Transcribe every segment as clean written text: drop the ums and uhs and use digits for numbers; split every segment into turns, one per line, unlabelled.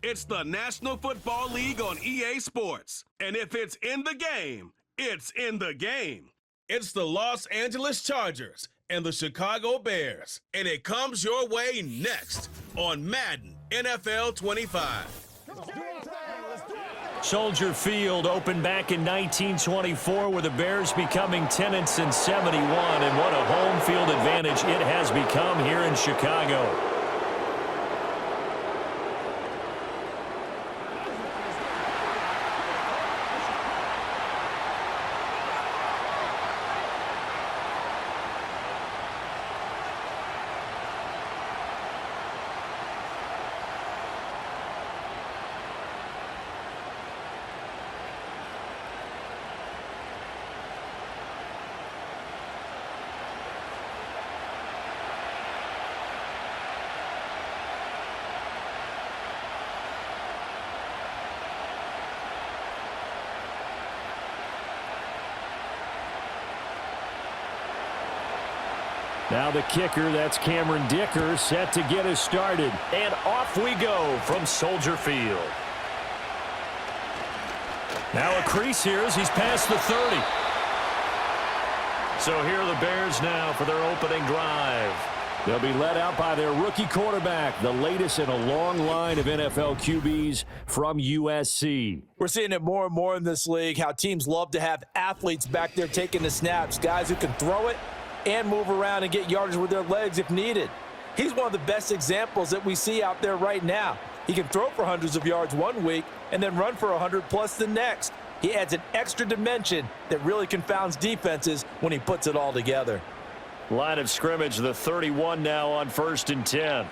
It's the National Football League on EA Sports. And if it's in the game, it's in the game. It's the Los Angeles Chargers and the Chicago Bears. And it comes your way next on Madden NFL 25.
Soldier Field opened back in 1924 with the Bears becoming 10-71, and what a home field advantage it has become here in Chicago. Now the kicker, that's Cameron Dicker, set to get us started. And off we go from Soldier Field. Now a crease here as he's past the 30. So here are the Bears now for their opening drive. They'll be led out by their rookie quarterback, the latest in a long line of NFL QBs from USC.
We're seeing it more and more in this league, how teams love to have athletes back there taking the snaps, guys who can throw it and move around and get yardage with their legs if needed. He's one of the best examples that we see out there right now. He can throw for hundreds of yards one week and then run for 100+ the next. He adds an extra dimension that really confounds defenses when he puts it all together.
Line of scrimmage, the 31 now on 1st and 10.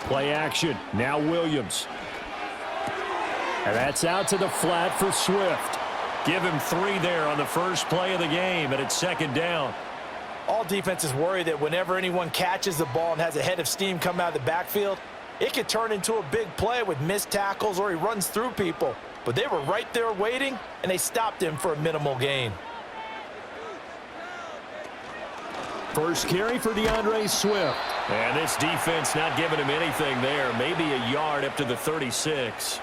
Play action, now Williams. And that's out to the flat for Swift. Give him 3 there on the first play of the game, and it's 2nd down.
All defenses worry that whenever anyone catches the ball and has a head of steam come out of the backfield, it could turn into a big play with missed tackles or he runs through people. But they were right there waiting, and they stopped him for a minimal gain.
First carry for DeAndre Swift. And this defense not giving him anything there. Maybe a yard up to the 36.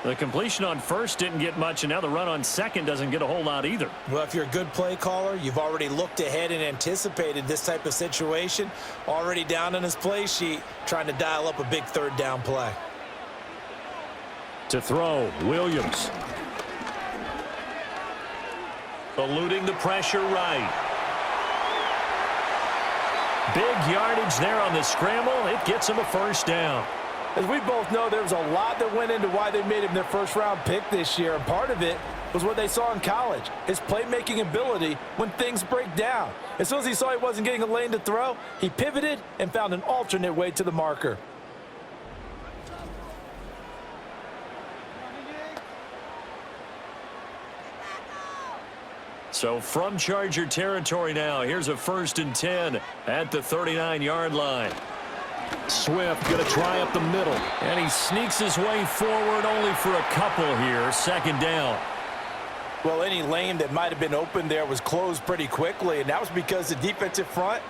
The completion on first didn't get much, and now the run on second doesn't get a whole lot either.
Well, if you're a good play caller, you've already looked ahead and anticipated this type of situation. Already down on his play sheet, trying to dial up a big 3rd down play.
To throw, Williams. Eluding the pressure right. Big yardage there on the scramble. It gets him a 1st down.
As we both know, there was a lot that went into why they made him their first-round pick this year, and part of it was what they saw in college, his playmaking ability when things break down. As soon as he saw he wasn't getting a lane to throw, he pivoted and found an alternate way to the marker.
So from Charger territory now, here's a 1st and 10 at the 39-yard line. Swift going to try up the middle, and he sneaks his way forward only for a couple here. 2nd down.
Well, any lane that might have been open there was closed pretty quickly, and that was because the defensive front,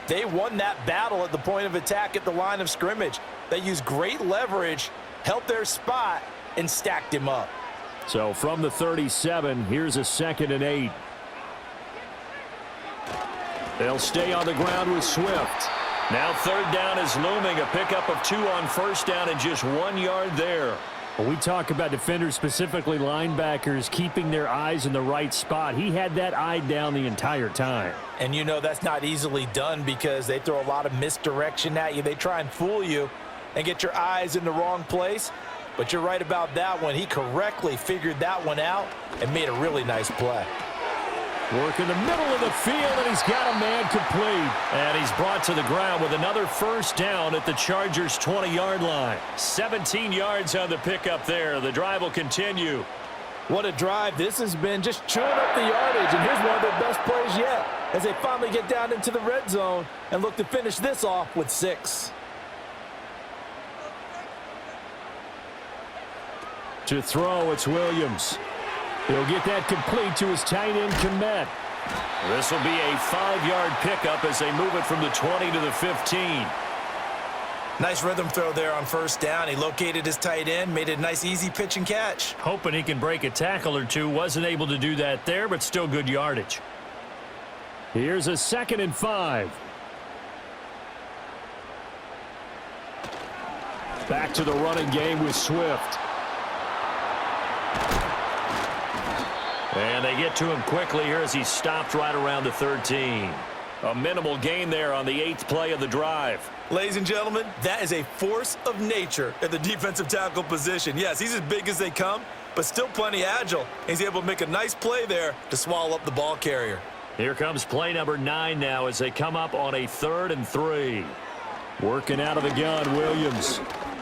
they won that battle at the point of attack at the line of scrimmage. They used great leverage, held their spot, and stacked him up.
So from the 37, here's a 2nd and 8. They'll stay on the ground with Swift. Now 3rd down is looming, a pickup of 2 on 1st down and just 1 yard there.
When we talk about defenders, specifically linebackers, keeping their eyes in the right spot, he had that eye down the entire time.
And you know that's not easily done because they throw a lot of misdirection at you. They try and fool you and get your eyes in the wrong place. But you're right about that one. He correctly figured that one out and made a really nice play.
Work in the middle of the field, and he's got a man complete. And he's brought to the ground with another 1st down at the Chargers' 20-yard line. 17 yards on the pickup there. The drive will continue.
What a drive this has been, just chewing up the yardage. And here's one of their best plays yet as they finally get down into the red zone and look to finish this off with 6.
To throw, it's Williams. He'll get that complete to his tight end, Komet.
This will be a 5-yard pickup as they move it from the 20 to the 15.
Nice rhythm throw there on first down. He located his tight end, made it a nice easy pitch and catch.
Hoping he can break a tackle or two. Wasn't able to do that there, but still good yardage. Here's a 2nd and 5. Back to the running game with Swift.
And they get to him quickly here as he stopped right around the 13. A minimal gain there on the 8th play of the drive.
Ladies and gentlemen, that is a force of nature at the defensive tackle position. Yes, he's as big as they come, but still plenty agile. He's able to make a nice play there to swallow up the ball carrier.
Here comes play number 9 now as they come up on a 3rd and 3.
Working out of the gun, Williams.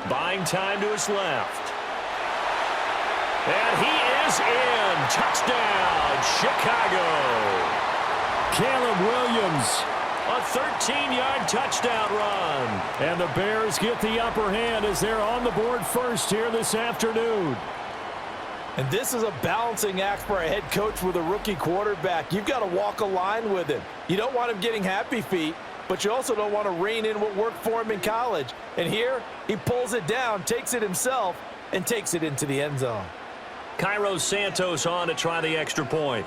Buying time to his left. And he is in. Touchdown, Chicago.
Caleb Williams.
A 13-yard touchdown run.
And the Bears get the upper hand as they're on the board first here this afternoon.
And this is a balancing act for a head coach with a rookie quarterback. You've got to walk a line with him. You don't want him getting happy feet, but you also don't want to rein in what worked for him in college. And here, he pulls it down, takes it himself, and takes it into the end zone.
Cairo Santos on to try the extra point.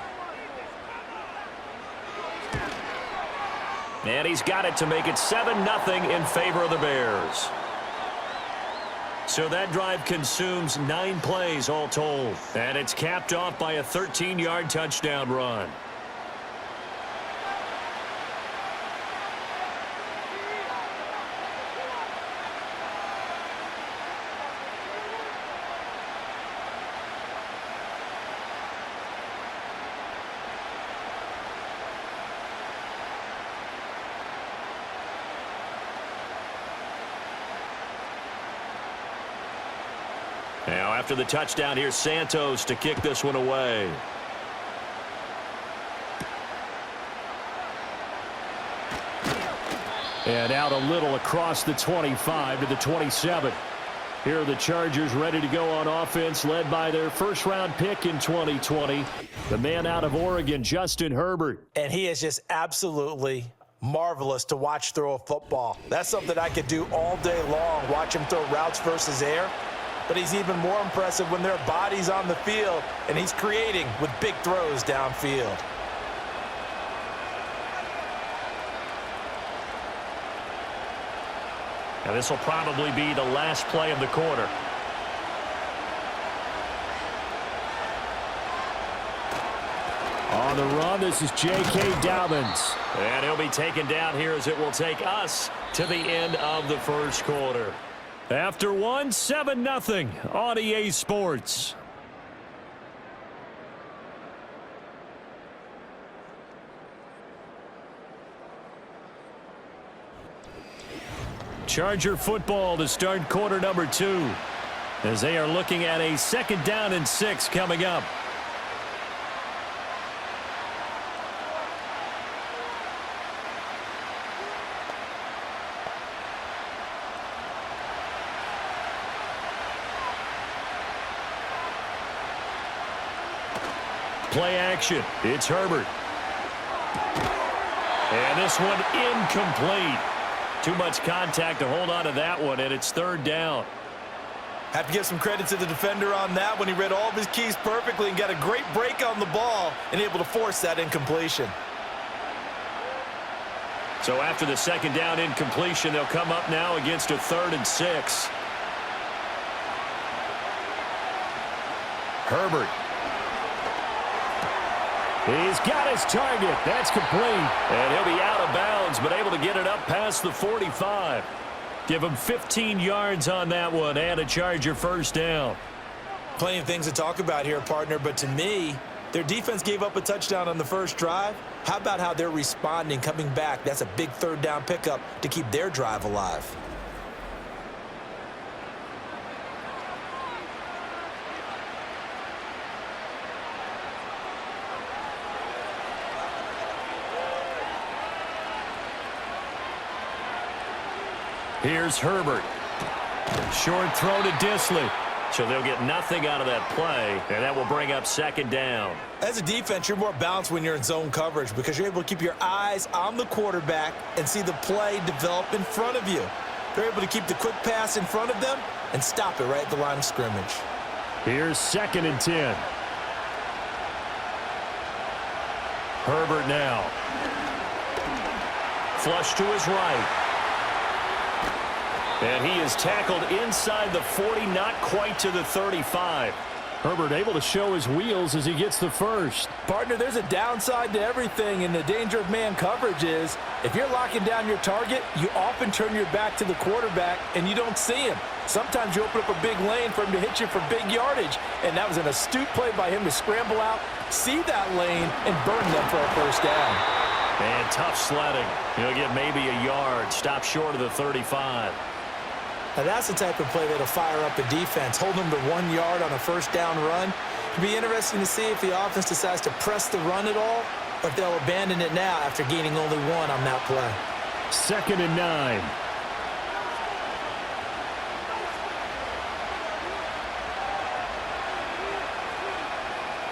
And he's got it to make it 7-0 in favor of the Bears. So that drive consumes 9 plays all told. And it's capped off by a 13-yard touchdown run. Now, after the touchdown, here's Santos to kick this one away.
And out a little across the 25 to the 27. Here are the Chargers ready to go on offense, led by their first-round pick in 2020, the man out of Oregon, Justin Herbert.
And he is just absolutely marvelous to watch throw a football. That's something I could do all day long, watch him throw routes versus air. But he's even more impressive when there are bodies on the field, and he's creating with big throws downfield.
Now this will probably be the last play of the quarter.
On the run, this is J.K. Dobbins.
And he'll be taken down here as it will take us to the end of the first quarter.
After one, 7-0 on EA Sports. Charger football to start quarter number 2 as they are looking at a 2nd down and 6 coming up. Play action. It's Herbert.
And this one incomplete. Too much contact to hold on to that one, and it's 3rd down.
Have to give some credit to the defender on that when he read all of his keys perfectly and got a great break on the ball and able to force that incompletion.
So after the 2nd down incompletion, they'll come up now against a 3rd and 6. Herbert.
He's got his target. That's complete.
And he'll be out of bounds, but able to get it up past the 45.
Give him 15 yards on that one and a Charger first down.
Plenty of things to talk about here, partner, but to me, their defense gave up a touchdown on the first drive. How about how they're responding, coming back? That's a big 3rd down pickup to keep their drive alive.
Here's Herbert.
Short throw to Disley.
So they'll get nothing out of that play, and that will bring up 2nd down.
As a defense, you're more balanced when you're in zone coverage because you're able to keep your eyes on the quarterback and see the play develop in front of you. They're able to keep the quick pass in front of them and stop it right at the line of scrimmage.
Here's 2nd and 10. Herbert now. Flush to his right. And he is tackled inside the 40, not quite to the 35. Herbert able to show his wheels as he gets the first.
Partner, there's a downside to everything, and the danger of man coverage is if you're locking down your target, you often turn your back to the quarterback and you don't see him. Sometimes you open up a big lane for him to hit you for big yardage, and that was an astute play by him to scramble out, see that lane, and burn them for a first down.
And tough sledding. He'll get maybe a yard, stop short of the 35.
Now that's the type of play that'll fire up the defense, hold them to 1 yard on a first down run. It'll be interesting to see if the offense decides to press the run at all, or if they'll abandon it now after gaining only 1 on that play.
2nd and 9.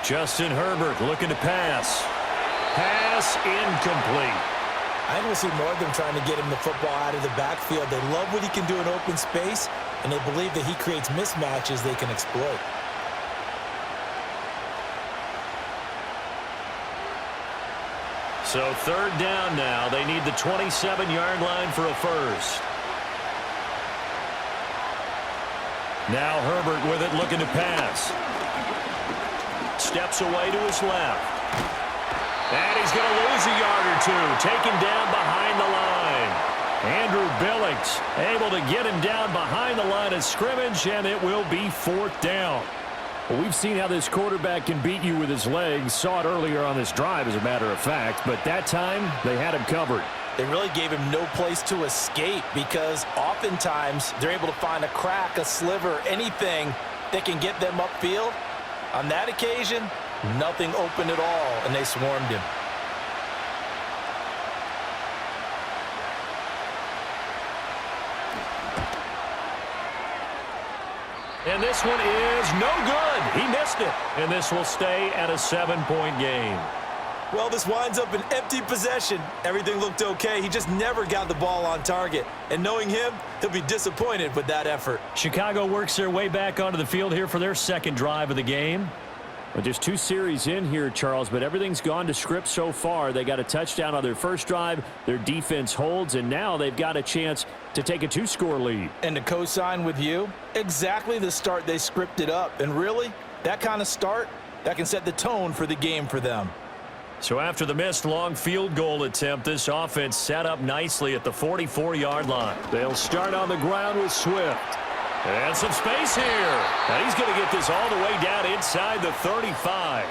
Justin Herbert looking to pass. Pass incomplete.
I don't see more of them trying to get him the football out of the backfield. They love what he can do in open space, and they believe that he creates mismatches they can exploit.
So 3rd down now. They need the 27-yard line for a first. Now Herbert with it, looking to pass. Steps away to his left. And he's going to lose a yard or two. Taken down behind the line. Andrew Billings able to get him down behind the line of scrimmage, and it will be 4th down.
Well, we've seen how this quarterback can beat you with his legs. Saw it earlier on this drive, as a matter of fact. But that time, they had him covered.
They really gave him no place to escape because oftentimes they're able to find a crack, a sliver, anything that can get them upfield. On that occasion, nothing open at all, and they swarmed him.
And this one is no good. He missed it. And this will stay at a 7-point game.
Well, this winds up an empty possession. Everything looked okay. He just never got the ball on target. And knowing him, he'll be disappointed with that effort.
Chicago works their way back onto the field here for their 2nd drive of the game.
Well, just 2 series in here, Charles, but everything's gone to script so far. They got a touchdown on their first drive. Their defense holds, and now they've got a chance to take a 2-score lead.
And to co-sign with you, exactly the start they scripted up. And really, that kind of start, that can set the tone for the game for them.
So after the missed long field goal attempt, this offense set up nicely at the 44-yard line.
They'll start on the ground with Swift.
And some space here. And he's going to get this all the way down inside the 35.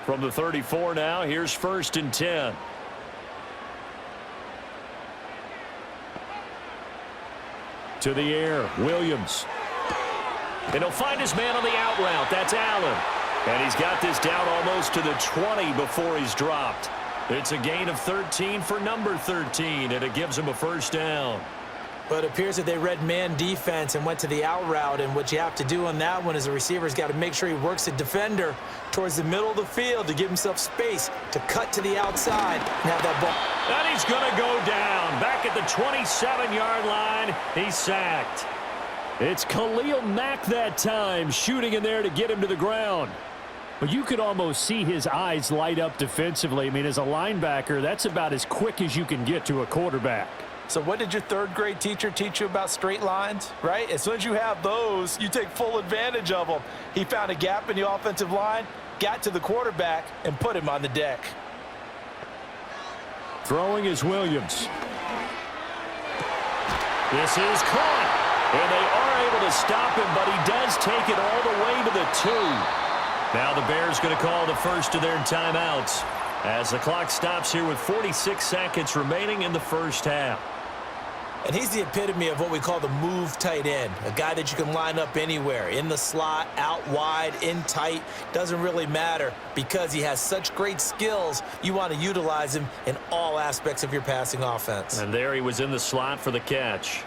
From the 34 now, here's 1st and 10.
To the air, Williams.
And he'll find his man on the out route. That's Allen. And he's got this down almost to the 20 before he's dropped. It's a gain of 13 for number 13, and it gives him a first down.
But it appears that they read man defense and went to the out route, and what you have to do on that one is the receiver's got to make sure he works the defender towards the middle of the field to give himself space to cut to the outside and have that ball.
And he's going to go down. Back at the 27-yard line, he's sacked.
It's Khalil Mack that time, shooting in there to get him to the ground. But you could almost see his eyes light up defensively. I mean, as a linebacker, that's about as quick as you can get to a quarterback.
So what did your 3rd grade teacher teach you about straight lines, right? As soon as you have those, you take full advantage of them. He found a gap in the offensive line, got to the quarterback, and put him on the deck.
Throwing is Williams.
This is caught. And they are able to stop him, but he does take it all the way to the 2. Now the Bears going to call the first of their timeouts as the clock stops here with 46 seconds remaining in the first half.
And he's the epitome of what we call the move tight end, a guy that you can line up anywhere, in the slot, out wide, in tight, doesn't really matter because he has such great skills. You want to utilize him in all aspects of your passing offense.
And there he was in the slot for the catch.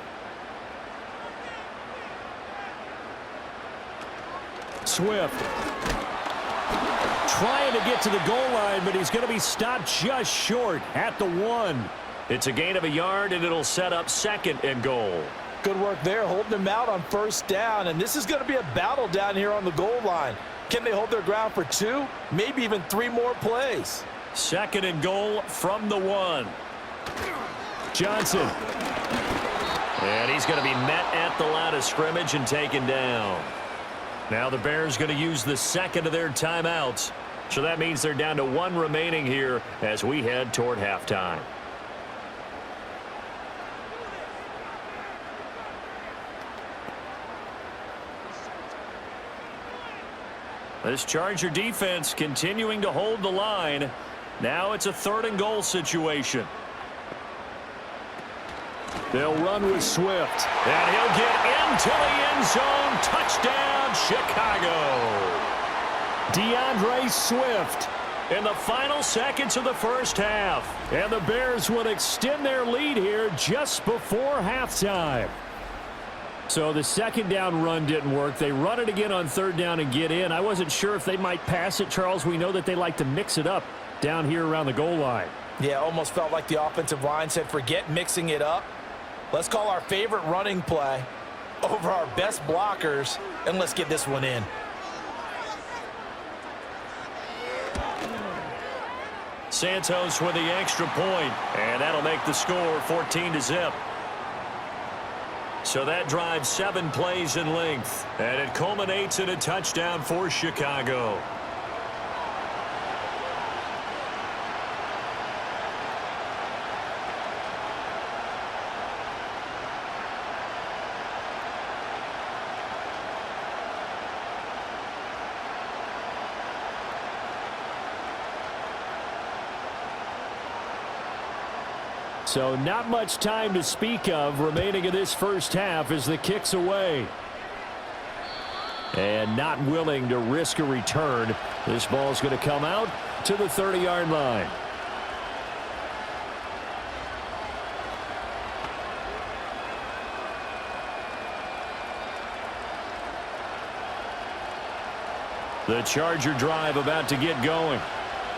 Swift. Trying to get to the goal line, but he's going to be stopped just short at the 1.
It's a gain of a yard, and it'll set up 2nd and goal.
Good work there, holding him out on 1st down, and this is going to be a battle down here on the goal line. Can they hold their ground for 2, maybe even 3 more plays?
2nd and goal from the 1.
Johnson.
And he's going to be met at the line of scrimmage and taken down. Now the Bears going to use the 2nd of their timeouts. So that means they're down to 1 remaining here as we head toward halftime. This Charger defense continuing to hold the line. Now it's a 3rd and goal situation.
They'll run with Swift.
And he'll get into the end zone. Touchdown, Chicago.
DeAndre Swift
In the final seconds of the first half.
And the Bears will extend their lead here just before halftime. So the 2nd down run didn't work. They run it again on 3rd down and get in. I wasn't sure if they might pass it, Charles. We know that they like to mix it up down here around the goal line.
Yeah, almost felt like the offensive line said, forget mixing it up. Let's call our favorite running play over our best blockers, and let's get this one in.
Santos with the extra point, and that'll make the score 14-0. So that drives 7 plays in length, and it culminates in a touchdown for Chicago.
So not much time to speak of remaining in this first half as the kick's away. And not willing to risk a return. This ball's going to come out to the 30-yard line. The Charger drive about to get going.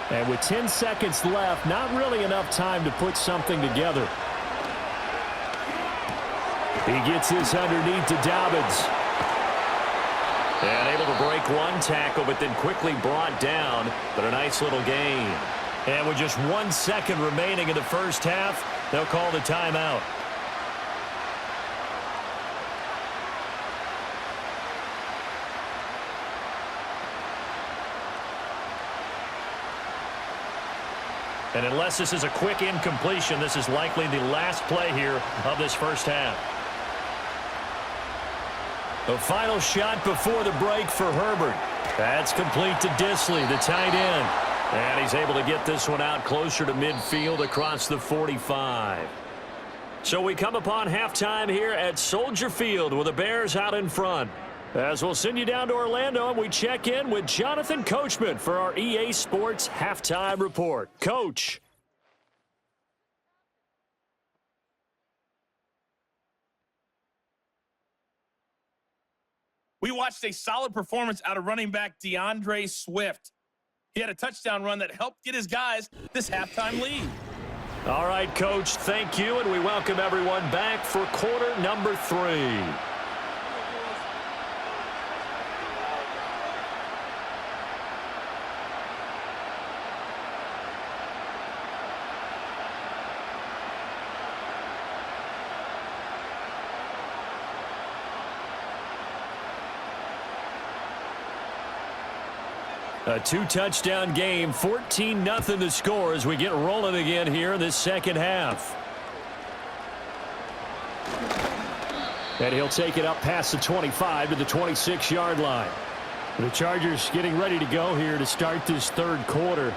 And with 10 seconds left, not really enough time to put something together. He gets this underneath to Dobbins.
And able to break one tackle, but then quickly brought down. But a nice little gain.
And with just 1 second remaining in the first half, they'll call the timeout.
And unless this is a quick incompletion, this is likely the last play here of this first half.
The final shot before the break for Herbert. That's complete to Disley, the tight end.
And he's able to get this one out closer to midfield across the 45. So we come upon halftime here at Soldier Field with the Bears out in front. As we'll send you down to Orlando, and we check in with Jonathan Coachman for our EA Sports Halftime Report. Coach.
We watched a solid performance out of running back DeAndre Swift. He had a touchdown run that helped get his guys this halftime lead.
All right, Coach, thank you, and we welcome everyone back for quarter number 3.
A 2-touchdown game, 14-0 the score as we get rolling again here in this second half. And he'll take it up past the 25 to the 26-yard line. The Chargers getting ready to go here to start this third quarter.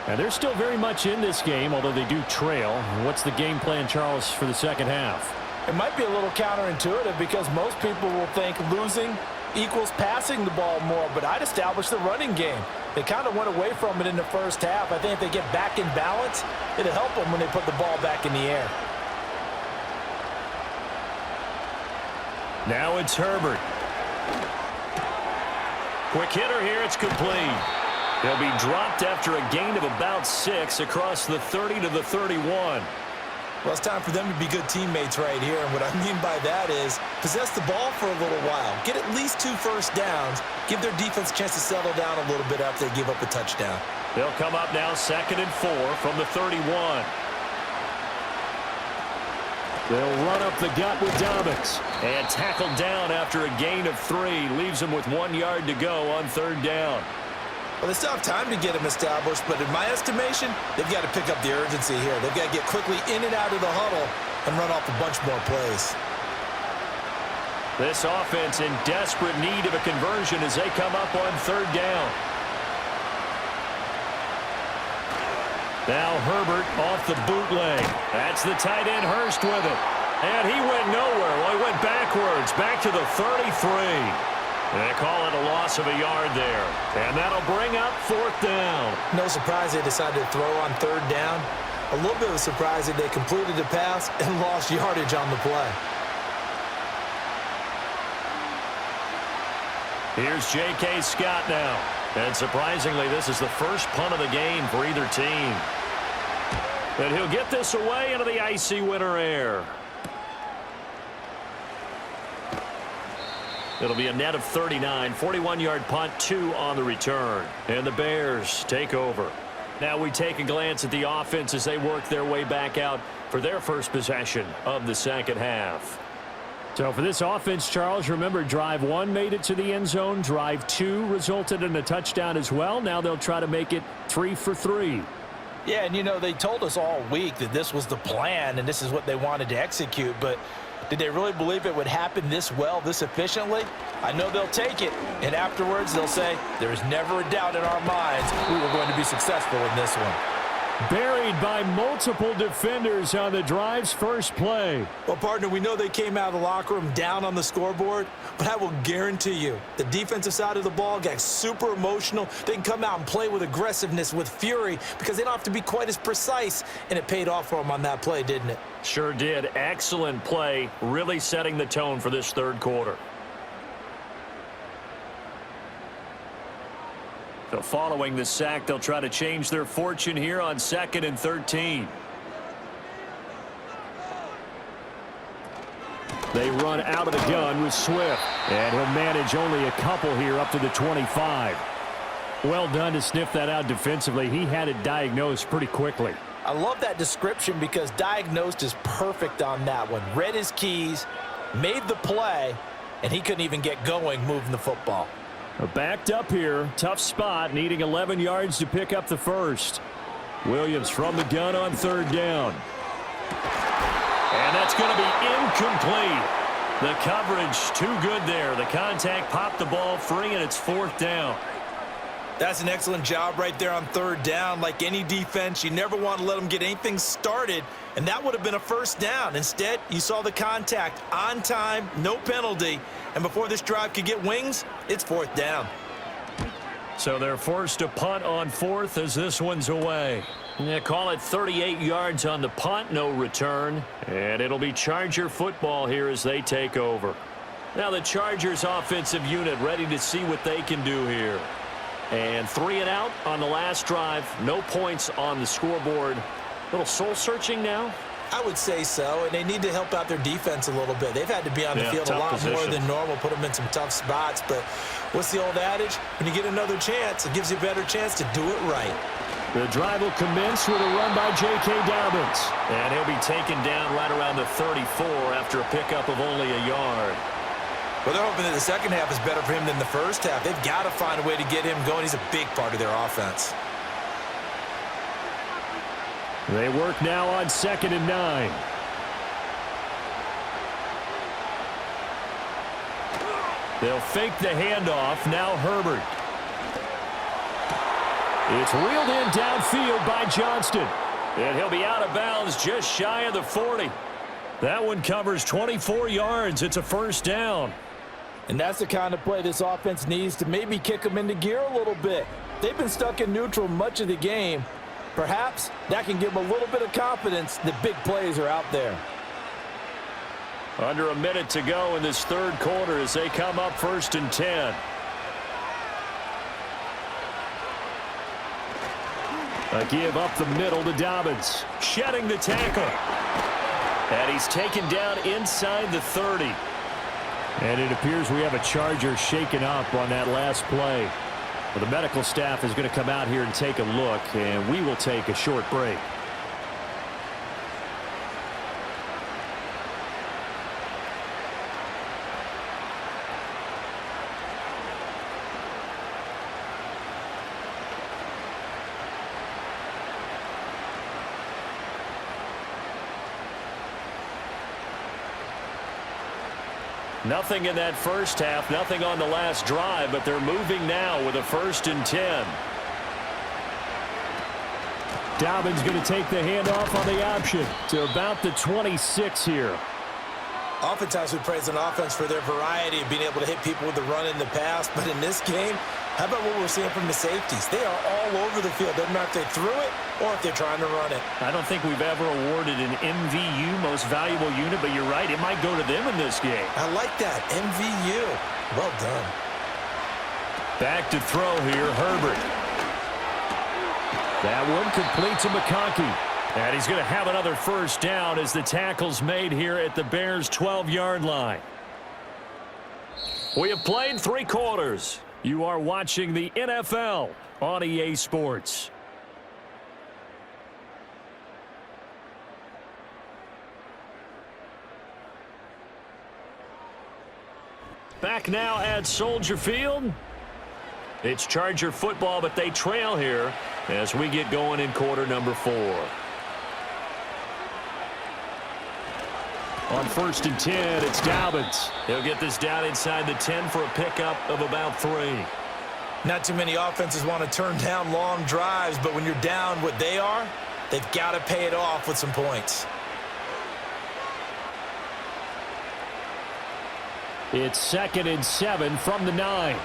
And they're still very much in this game, although they do trail. What's the game plan, Charles, for the second half?
It might be a little counterintuitive because most people will think losing equals passing the ball more, but I'd establish the running game. They kind of went away from it in the first half. I think if they get back in balance, it'll help them when they put the ball back in the air.
Now it's Herbert. Quick hitter here. It's complete. He'll be dropped after a gain of about 6 across the 30 to the 31.
Well, it's time for them to be good teammates right here. And what I mean by that is possess the ball for a little while. Get at least 2 first downs. Give their defense a chance to settle down a little bit after they give up a touchdown.
They'll come up now 2nd and 4 from the 31. They'll run up the gut with Dobbins. And tackled down after a gain of 3. Leaves him with 1 yard to go on 3rd down.
Well, they still have time to get him established, but in my estimation, they've got to pick up the urgency here. They've got to get quickly in and out of the huddle and run off a bunch more plays.
This offense in desperate need of a conversion as they come up on 3rd down. Now Herbert off the bootleg. That's the tight end Hurst with it. And he went nowhere. Well, he went backwards, back to the 33. They call it a loss of a yard there. And that'll bring up 4th down.
No surprise they decided to throw on 3rd down. A little bit of a surprise that they completed the pass and lost yardage on the play.
Here's J.K. Scott now. And surprisingly, this is the first punt of the game for either team. And he'll get this away into the icy winter air. It'll be a net of 39, 41-yard punt, 2 on the return. And the Bears take over. Now we take a glance at the offense as they work their way back out for their first possession of the 2nd half.
So for this offense, Charles, remember drive 1 made it to the end zone. Drive 2 resulted in a touchdown as well. Now they'll try to make it 3 for 3.
Yeah, and you know, they told us all week that this was the plan and this is what they wanted to execute, but did they really believe it would happen this well, this efficiently? I know they'll take it, and afterwards they'll say, there's never a doubt in our minds we were going to be successful in this one.
Buried by multiple defenders on the drive's first play.
Well, partner, we know they came out of the locker room down on the scoreboard, but I will guarantee you the defensive side of the ball got super emotional. They can come out and play with aggressiveness, with fury, because they don't have to be quite as precise, and it paid off for them on that play, didn't it?
Sure did. Excellent play, really setting the tone for this 3rd quarter. So following the sack, they'll try to change their fortune here on 2nd and 13.
They run out of the gun with Swift. And he'll manage only a couple here up to the 25. Well done to sniff that out defensively. He had it diagnosed pretty quickly.
I love that description because diagnosed is perfect on that one. Read his keys, made the play, and he couldn't even get going moving the football.
Backed up here. Tough spot. Needing 11 yards to pick up the first. Williams from the gun on 3rd down.
And that's going to be incomplete. The coverage too good there. The contact popped the ball free, and it's 4th down.
That's an excellent job right there on 3rd down. Like any defense, you never want to let them get anything started, and that would have been a 1st down. Instead, you saw the contact on time, no penalty, and before this drive could get wings, it's 4th down.
So they're forced to punt on 4th as this one's away. They call it 38 yards on the punt, no return, and it'll be Charger football here as they take over. Now the Chargers offensive unit ready to see what they can do here. And 3 and out on the last drive. No points on the scoreboard. A little soul-searching now?
I would say so, and they need to help out their defense a little bit. They've had to be on the field a lot more than normal, put them in some tough spots. But what's the old adage? When you get another chance, it gives you a better chance to do it right.
The drive will commence with a run by J.K. Dobbins.
And he'll be taken down right around the 34 after a pickup of only a yard.
Well, they're hoping that the 2nd half is better for him than the 1st half. They've got to find a way to get him going. He's a big part of their offense.
They work now on 2nd and 9.
They'll fake the handoff. Now Herbert.
It's reeled in downfield by Johnston.
And he'll be out of bounds just shy of the 40. That one covers 24 yards. It's a 1st down.
And that's the kind of play this offense needs to maybe kick them into gear a little bit. They've been stuck in neutral much of the game. Perhaps that can give them a little bit of confidence that big plays are out there.
Under a minute to go in this 3rd quarter as they come up 1st and 10. A give up the middle to Dobbins. Shedding the tackle. And he's taken down inside the 30. And it appears we have a Charger shaken up on that last play. Well, the medical staff is going to come out here and take a look, and we will take a short break. Nothing in that first half, nothing on the last drive, but they're moving now with a 1st and 10. Dobbins going to take the handoff on the option to about the 26 here.
Oftentimes we praise an offense for their variety of being able to hit people with the run in the pass, but in this game, how about what we're seeing from the safeties? They are all over the field. Doesn't matter if they threw it or if they're trying to run it.
I don't think we've ever awarded an MVU, most valuable unit, but you're right, it might go to them in this game.
I like that, MVU. Well done.
Back to throw here, Herbert. That one complete to McConkey. And he's going to have another first down as the tackle's made here at the Bears' 12-yard line. We have played 3 quarters. You are watching the NFL on EA Sports. Back now at Soldier Field. It's Charger football, but they trail here as we get going in quarter number 4. On 1st and 10, it's Dobbins. He'll get this down inside the 10 for a pickup of about 3.
Not too many offenses want to turn down long drives, but when you're down what they are, they've got to pay it off with some points.
It's 2nd and 7 from the 9.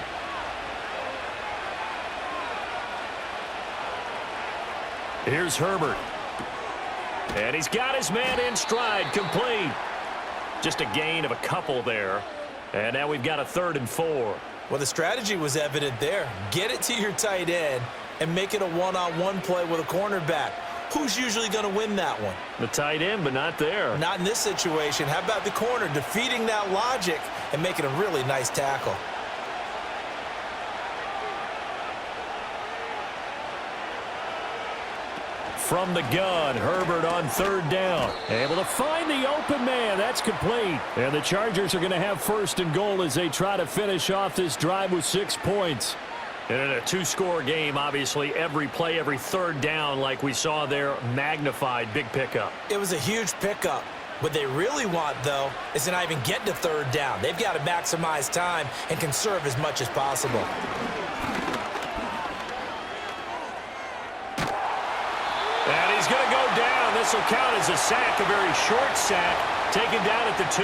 Here's Herbert. And he's got his man in stride, complete. Just a gain of a couple there. And now we've got a 3rd and 4.
Well, the strategy was evident there. Get it to your tight end and make it a one-on-one play with a cornerback. Who's usually going to win that one?
The tight end, but not there.
Not in this situation. How about the corner defeating that logic and making a really nice tackle?
From the gun, Herbert on 3rd down. Able to find the open man. That's complete. And the Chargers are going to have 1st and goal as they try to finish off this drive with 6 points.
And in a 2-score game, obviously, every play, every 3rd down, like we saw there, magnified, big pickup.
It was a huge pickup. What they really want, though, is to not even get to 3rd down. They've got to maximize time and conserve as much as possible.
And he's going to go down. This will count as a sack, a very short sack, taken down at the 2.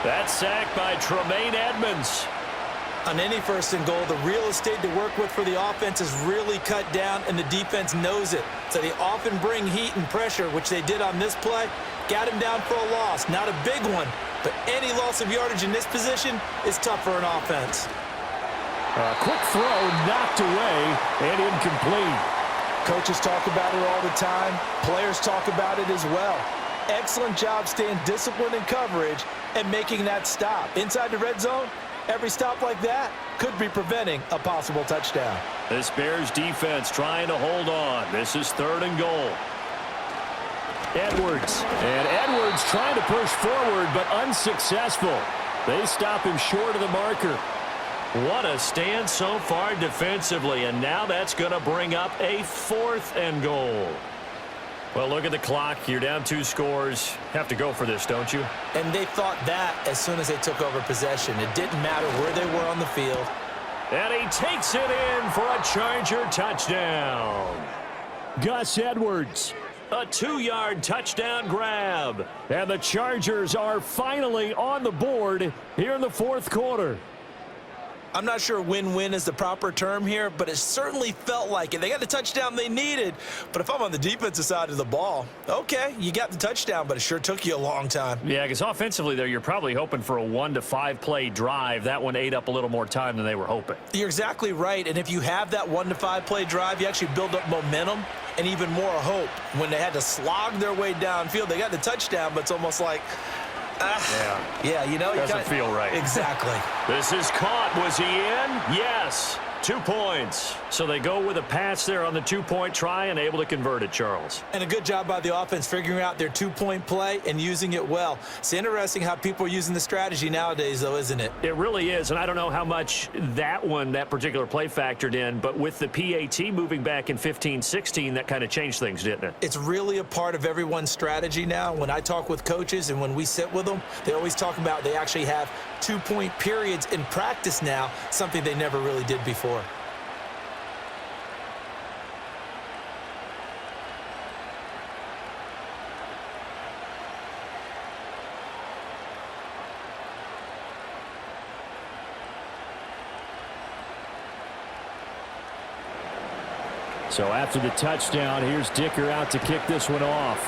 That sack by Tremaine Edmonds.
On any 1st and goal, the real estate to work with for the offense is really cut down, and the defense knows it. So they often bring heat and pressure, which they did on this play. Got him down for a loss. Not a big one, but any loss of yardage in this position is tough for an offense.
A quick throw knocked away and incomplete.
Coaches talk about it all the time. Players talk about it as well. Excellent job staying disciplined in coverage and making that stop. Inside the red zone, every stop like that could be preventing a possible touchdown.
This Bears defense trying to hold on. This is 3rd and goal. Edwards. And Edwards trying to push forward, but unsuccessful. They stop him short of the marker.
What a stand so far defensively, and now that's going to bring up a 4th and goal. Well, look at the clock. You're down 2 scores. Have to go for this, don't you?
And they thought that as soon as they took over possession. It didn't matter where they were on the field.
And he takes it in for a Charger touchdown. Gus Edwards.
A 2-yard touchdown grab.
And the Chargers are finally on the board here in the 4th quarter.
I'm not sure win-win is the proper term here, but it certainly felt like it. They got the touchdown they needed, but if I'm on the defensive side of the ball, okay, you got the touchdown, but it sure took you a long time.
Yeah, because offensively there, you're probably hoping for a 1 to 5 play drive. That one ate up a little more time than they were hoping.
You're exactly right, and if you have that 1 to 5 play drive, you actually build up momentum and even more hope. When they had to slog their way downfield, they got the touchdown, but it's almost like, yeah, you know.
Doesn't feel right.
Exactly.
This is caught. Was he in? Yes. 2 points. So they go with a pass there on the 2-point try and able to convert it, Charles.
And a good job by the offense figuring out their 2-point play and using it well. It's interesting how people are using the strategy nowadays, though, isn't it?
It really is, and I don't know how much that particular play factored in, but with the PAT moving back in 15-16, that kind of changed things, didn't it?
It's really a part of everyone's strategy now. When I talk with coaches and when we sit with them, they always talk about they actually have 2-point periods in practice now, something they never really did before.
So after the touchdown, here's Dicker out to kick this one off.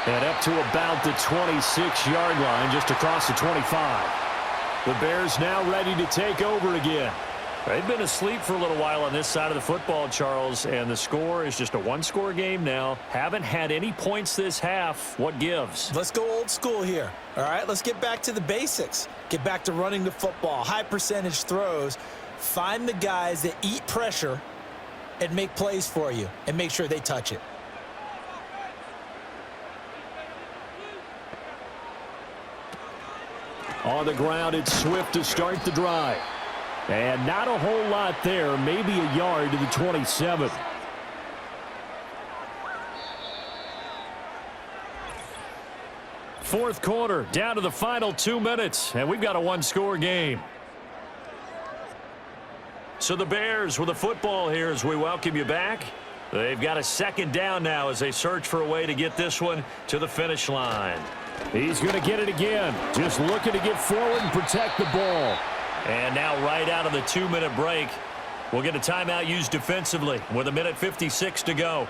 And up to about the 26-yard line, just across the 25. The Bears now ready to take over again.
They've been asleep for a little while on this side of the football, Charles, and the score is just a 1-score game now. Haven't had any points this half. What gives?
Let's go old school here. All right, let's get back to the basics. Get back to running the football, high percentage throws. Find the guys that eat pressure and make plays for you and make sure they touch it.
On the ground, it's Swift to start the drive. And not a whole lot there, maybe a yard to the 27.
Fourth quarter, down to the final 2 minutes, and we've got a 1-score game. So the Bears with the football here as we welcome you back. They've got a second down now as they search for a way to get this one to the finish line.
He's going to get it again. Just looking to get forward and protect the ball.
And now right out of the 2-minute break, we'll get a timeout used defensively with 1:56 to go.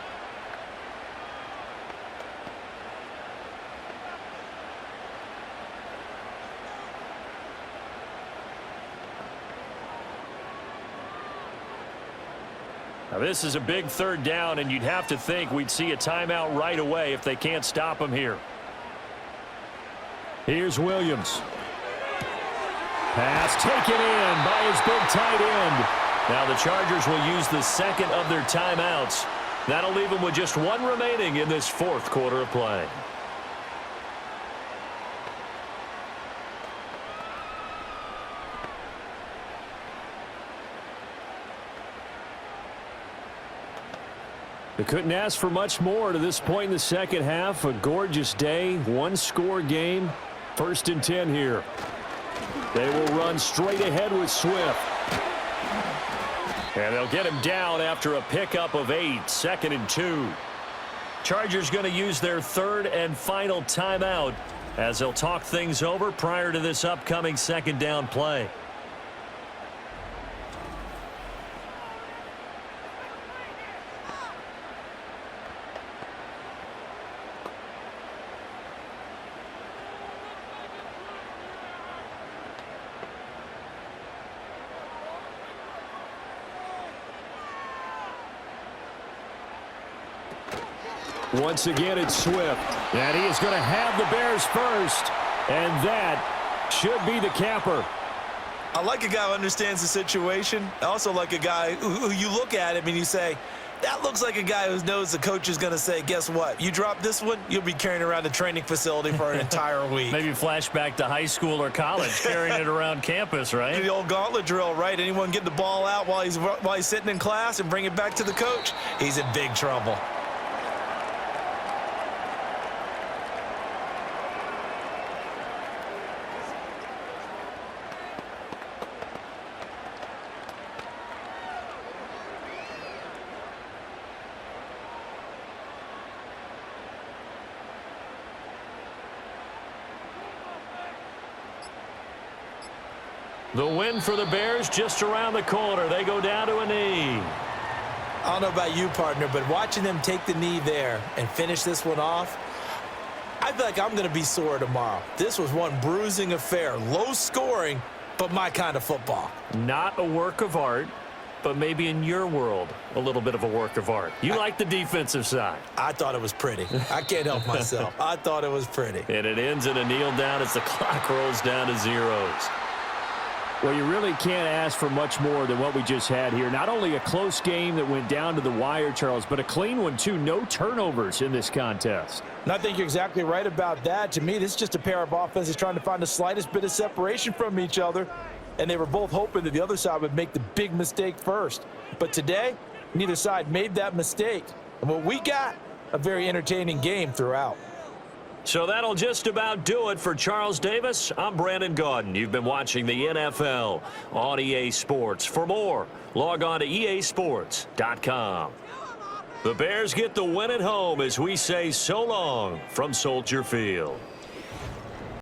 Now this is a big third down, and you'd have to think we'd see a timeout right away if they can't stop him here.
Here's Williams. Pass taken in by his big tight end.
Now the Chargers will use the second of their timeouts. That'll leave them with just 1 remaining in this fourth quarter of play.
They couldn't ask for much more to this point in the second half. A gorgeous day, 1-score game. 1st and 10 here. They will run straight ahead with Swift.
And they'll get him down after a pickup of 8, 2nd and 2. Chargers going to use their 3rd and final timeout as they'll talk things over prior to this upcoming 2nd down play.
Once again, it's Swift. And he is going to have the Bears first. And that should be the capper.
I like a guy who understands the situation. I also like a guy who you look at him and you say, that looks like a guy who knows the coach is going to say, guess what? You drop this one, you'll be carrying around the training facility for an entire week.
Maybe flashback to high school or college, carrying it around campus, right?
The old gauntlet drill, right? Anyone get the ball out while he's sitting in class and bring it back to the coach, he's in big trouble.
The win for the Bears just around the corner. They go down to a knee.
I don't know about you, partner, but watching them take the knee there and finish this one off, I feel like I'm going to be sore tomorrow. This was one bruising affair. Low scoring, but my kind of football.
Not a work of art, but maybe in your world, a little bit of a work of art. You like the defensive side.
I thought it was pretty. I can't help myself. I thought it was pretty.
And it ends in a kneel down as the clock rolls down to zeros.
Well, you really can't ask for much more than what we just had here. Not only a close game that went down to the wire, Charles, but a clean one, too. No turnovers in this contest.
And I think you're exactly right about that. To me, this is just a pair of offenses trying to find the slightest bit of separation from each other. And they were both hoping that the other side would make the big mistake first. But today, neither side made that mistake. And what we got, a very entertaining game throughout.
So that'll just about do it for Charles Davis. I'm Brandon Gaudin. You've been watching the NFL on EA Sports. For more, log on to easports.com. The Bears get the win at home as we say so long from Soldier Field.